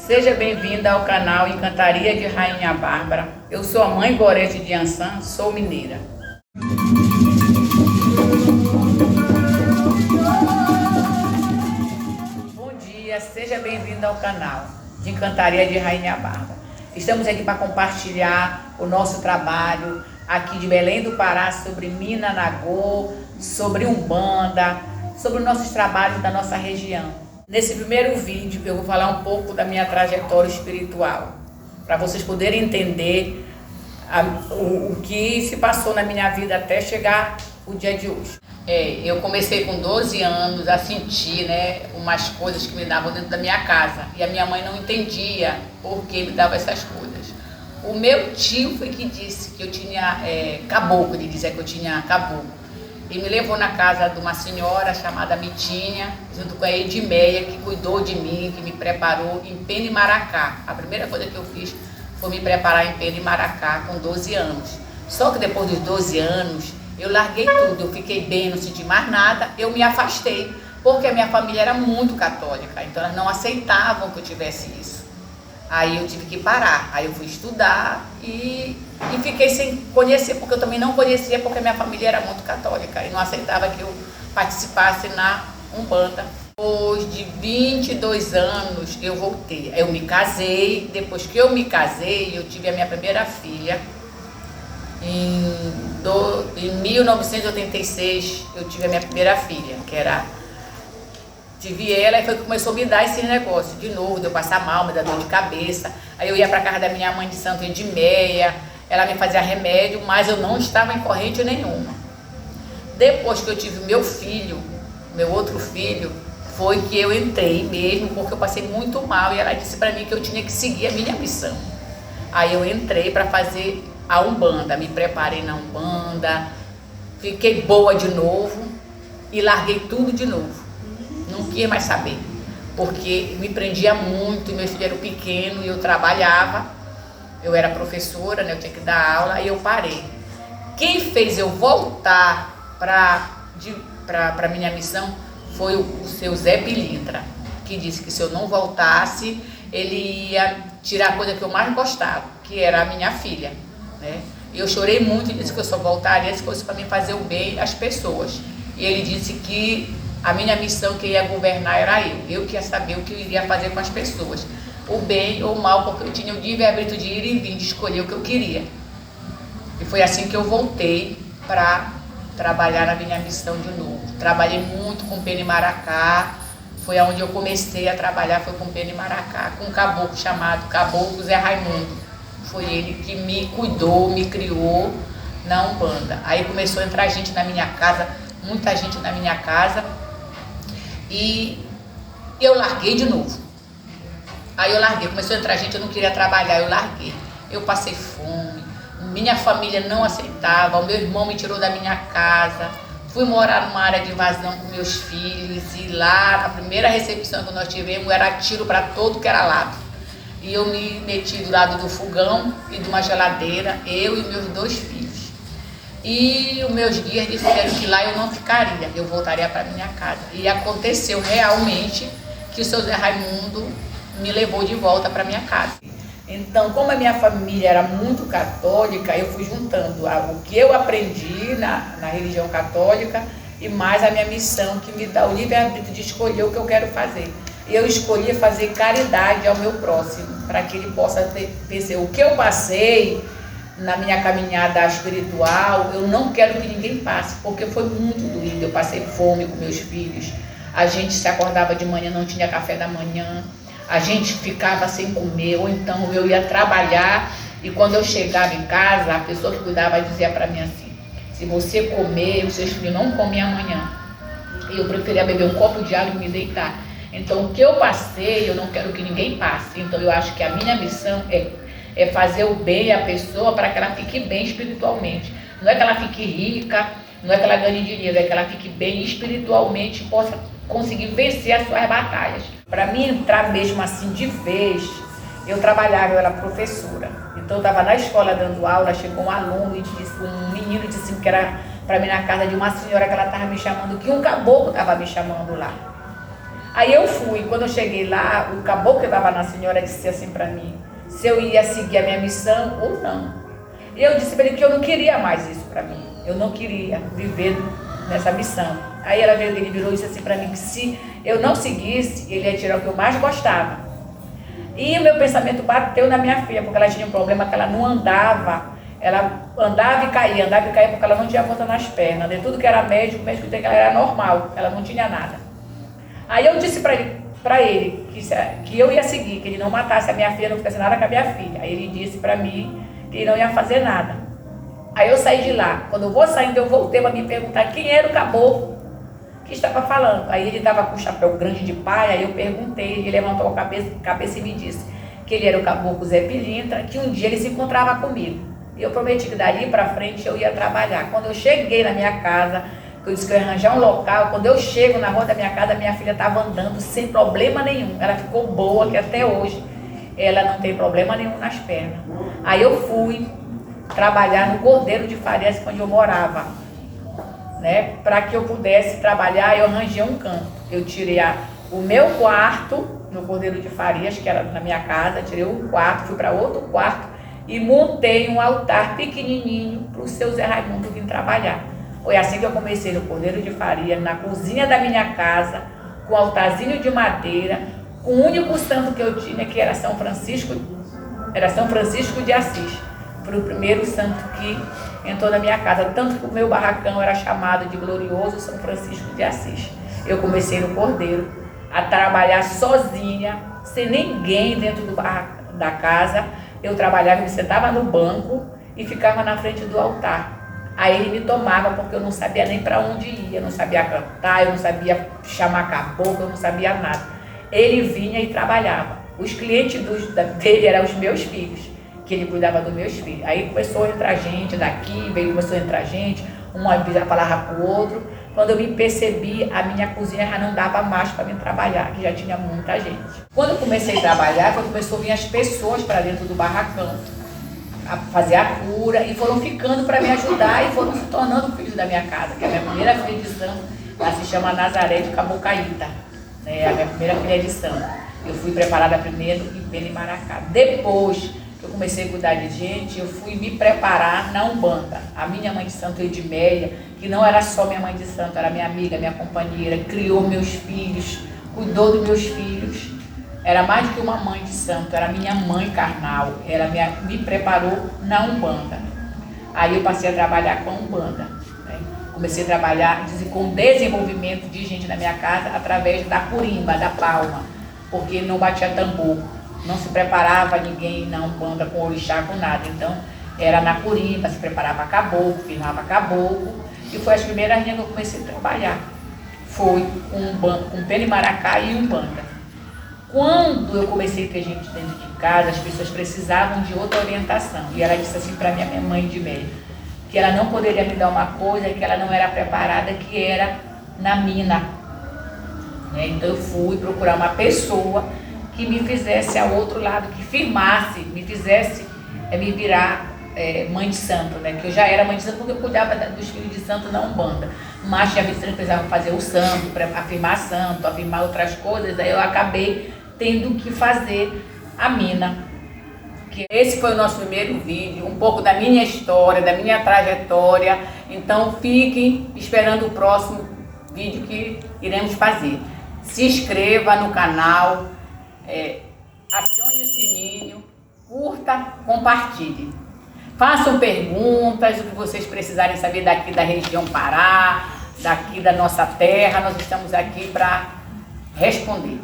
Seja bem-vinda ao canal Encantaria de Rainha Bárbara. Eu sou a mãe Gorete de Ançã, sou mineira. Bom dia, seja bem-vinda ao canal de Encantaria de Rainha Bárbara. Estamos aqui para compartilhar o nosso trabalho aqui de Belém do Pará sobre Mina Nagô, sobre Umbanda, sobre os nossos trabalhos da nossa região. Nesse primeiro vídeo eu vou falar um pouco da minha trajetória espiritual, para vocês poderem entender o que se passou na minha vida até chegar o dia de hoje. Eu comecei com 12 anos a sentir, umas coisas que me davam dentro da minha casa, e a minha mãe não entendia por que me dava essas coisas. O meu tio foi que disse que eu tinha caboclo, ele dizia que eu tinha caboclo. E me levou na casa de uma senhora chamada Mitinha, junto com a Edmeia, que cuidou de mim, que me preparou em pena e maracá. A primeira coisa que eu fiz foi me preparar em pena e maracá com 12 anos. Só que depois dos 12 anos, eu larguei tudo, eu fiquei bem, não senti mais nada, eu me afastei, porque a minha família era muito católica, então elas não aceitavam que eu tivesse isso. Aí eu tive que parar, aí eu fui estudar e fiquei sem conhecer, porque eu também não conhecia, porque a minha família era muito católica e não aceitava que eu participasse na Umbanda. Depois de 22 anos eu voltei, eu me casei, depois que eu me casei eu tive a minha primeira filha. Em 1986 eu tive a minha primeira filha, tive ela e foi que começou a me dar esse negócio de novo, de eu passar mal, me dar dor de cabeça. Aí eu ia para casa da minha mãe de Santo Edmeia, ela me fazia remédio, mas eu não estava em corrente nenhuma. Depois que eu tive meu filho, meu outro filho, foi que eu entrei mesmo, porque eu passei muito mal e ela disse para mim que eu tinha que seguir a minha missão. Aí eu entrei para fazer a Umbanda, me preparei na Umbanda, fiquei boa de novo e larguei tudo de novo. Não queria mais saber, porque me prendia muito, meu filho era pequeno e eu trabalhava, eu era professora, eu tinha que dar aula e eu parei. Quem fez eu voltar para minha missão foi o seu Zé Pilintra, que disse que se eu não voltasse, ele ia tirar a coisa que eu mais gostava, que era a minha filha. E eu chorei muito e disse que eu só voltaria se fosse para mim fazer o bem às pessoas. E ele disse que a minha missão que ia governar era eu que ia saber o que eu iria fazer com as pessoas, o bem ou o mal, porque eu tinha o livre-arbítrio de ir e vir, de escolher o que eu queria. E foi assim que eu voltei para trabalhar na minha missão de novo. Trabalhei muito com pena e maracá, foi onde eu comecei a trabalhar, foi com pena e maracá, com um caboclo chamado Caboclo Zé Raimundo. Foi ele que me cuidou, me criou na Umbanda. Aí começou a entrar gente na minha casa, muita gente na minha casa, e eu larguei de novo. Aí eu larguei, começou a entrar gente, eu não queria trabalhar, eu larguei. Eu passei fome, minha família não aceitava, o meu irmão me tirou da minha casa, fui morar numa área de invasão com meus filhos, e lá, na primeira recepção que nós tivemos, era tiro para todo que era lado. E eu me meti do lado do fogão e de uma geladeira, eu e meus 2 filhos. E os meus guias disseram que lá eu não ficaria, eu voltaria para minha casa. E aconteceu realmente que o seu Zé Raimundo me levou de volta para minha casa. Então, como a minha família era muito católica, eu fui juntando o que eu aprendi na religião católica e mais a minha missão, que me dá o livre-arbítrio de escolher o que eu quero fazer. E eu escolhi fazer caridade ao meu próximo, para que ele possa pensar o que eu passei na minha caminhada espiritual, eu não quero que ninguém passe, porque foi muito doído. Eu passei fome com meus filhos, a gente se acordava de manhã, não tinha café da manhã, a gente ficava sem comer, ou então eu ia trabalhar e quando eu chegava em casa, a pessoa que cuidava dizia para mim assim: se você comer, os seus filhos não comem amanhã. E eu preferia beber um copo de água e me deitar. Então o que eu passei, eu não quero que ninguém passe. Então eu acho que a minha missão é fazer o bem à pessoa para que ela fique bem espiritualmente. Não é que ela fique rica, não é que ela ganhe dinheiro, é que ela fique bem espiritualmente e possa conseguir vencer as suas batalhas. Para mim entrar mesmo assim de vez, eu trabalhava, eu era professora. Então eu estava na escola dando aula, chegou um aluno e disse, um menino disse que era para mim na casa de uma senhora que ela estava me chamando, que um caboclo estava me chamando lá. Aí eu fui, quando eu cheguei lá, o caboclo que estava na senhora disse assim para mim, se eu ia seguir a minha missão ou não. E eu disse para ele que eu não queria mais isso para mim, eu não queria viver nessa missão. Aí ele virou isso assim para mim, que se eu não seguisse, ele ia tirar o que eu mais gostava. E o meu pensamento bateu na minha filha, porque ela tinha um problema que ela não andava. Ela andava e caía porque ela não tinha força nas pernas. De tudo que era médico, o médico disse que ela era normal, ela não tinha nada. Aí eu disse para ele que eu ia seguir, que ele não matasse a minha filha, não fizesse nada com a minha filha. Aí ele disse para mim que ele não ia fazer nada. Aí eu saí de lá. Quando eu vou saindo, eu voltei para me perguntar quem era o caboclo que estava falando. Aí ele estava com um chapéu grande de palha, aí eu perguntei, ele levantou a cabeça e me disse que ele era o caboclo Zé Pilintra, que um dia ele se encontrava comigo. E eu prometi que dali para frente eu ia trabalhar. Quando eu cheguei na minha casa, eu disse que eu ia arranjar um local, quando eu chego na rua da minha casa, minha filha estava andando sem problema nenhum. Ela ficou boa, que até hoje ela não tem problema nenhum nas pernas. Aí eu fui trabalhar no Cordeiro de Farias, onde eu morava, né? Para que eu pudesse trabalhar, eu arranjei um canto. Eu tirei o meu quarto no Cordeiro de Farias, que era na minha casa, tirei um quarto, fui para outro quarto e montei um altar pequenininho para o seu Zé Raimundo vir trabalhar. Foi assim que eu comecei no Cordeiro de Farias, na cozinha da minha casa, com um altarzinho de madeira, com o único santo que eu tinha, que era São Francisco de Assis. Foi o primeiro santo que entrou na minha casa, tanto que o meu barracão era chamado de Glorioso São Francisco de Assis. Eu comecei no Cordeiro a trabalhar sozinha, sem ninguém dentro do barracão da casa. Eu trabalhava, me sentava no banco e ficava na frente do altar. Aí ele me tomava, porque eu não sabia nem para onde ia, eu não sabia cantar, eu não sabia chamar caboclo, eu não sabia nada. Ele vinha e trabalhava. Os clientes dele eram os meus filhos, que ele cuidava dos meus filhos. Aí começou a entrar gente daqui, começou a entrar gente, uma falava com o outro. Quando eu me percebi, a minha cozinha já não dava mais para mim trabalhar, que já tinha muita gente. Quando eu comecei a trabalhar, começou a vir as pessoas para dentro do barracão, a fazer a cura, e foram ficando para me ajudar e foram se tornando filhos da minha casa, que é a minha primeira filha de santo, ela se chama Nazaré de Cabocaíta, né? A minha primeira filha de santo. Eu fui preparada primeiro em Benimaracá. Depois que eu comecei a cuidar de gente, eu fui me preparar na Umbanda. A minha mãe de santo, Edméia, que não era só minha mãe de santo, era minha amiga, minha companheira, criou meus filhos, cuidou dos meus filhos. Era mais do que uma mãe de santo, era minha mãe carnal, me preparou na Umbanda. Aí eu passei a trabalhar com a Umbanda, né? Comecei a trabalhar com desenvolvimento de gente na minha casa através da curimba, da palma, porque não batia tambor, não se preparava ninguém na Umbanda com orixá, com nada. Então era na curimba, se preparava caboclo, firmava caboclo, e foi as primeiras linhas que eu comecei a trabalhar. Foi com Benimaracá e Umbanda. Quando eu comecei a ter gente dentro de casa, as pessoas precisavam de outra orientação. E ela disse assim para minha mãe de meio, que ela não poderia me dar uma coisa que ela não era preparada, que era na mina. Então eu fui procurar uma pessoa que me fizesse ao outro lado, que firmasse, me fizesse me virar mãe de santo, né? Que eu já era mãe de santo porque eu cuidava dos filhos de santo na Umbanda. Mas tinha visto que precisavam fazer o santo, afirmar outras coisas, aí eu acabei tendo que fazer a mina. Esse foi o nosso primeiro vídeo, um pouco da minha história, da minha trajetória. Então fiquem esperando o próximo vídeo que iremos fazer. Se inscreva no canal, acione o sininho, curta, compartilhe. Façam perguntas, o que vocês precisarem saber daqui da região Pará, daqui da nossa terra, nós estamos aqui para responder.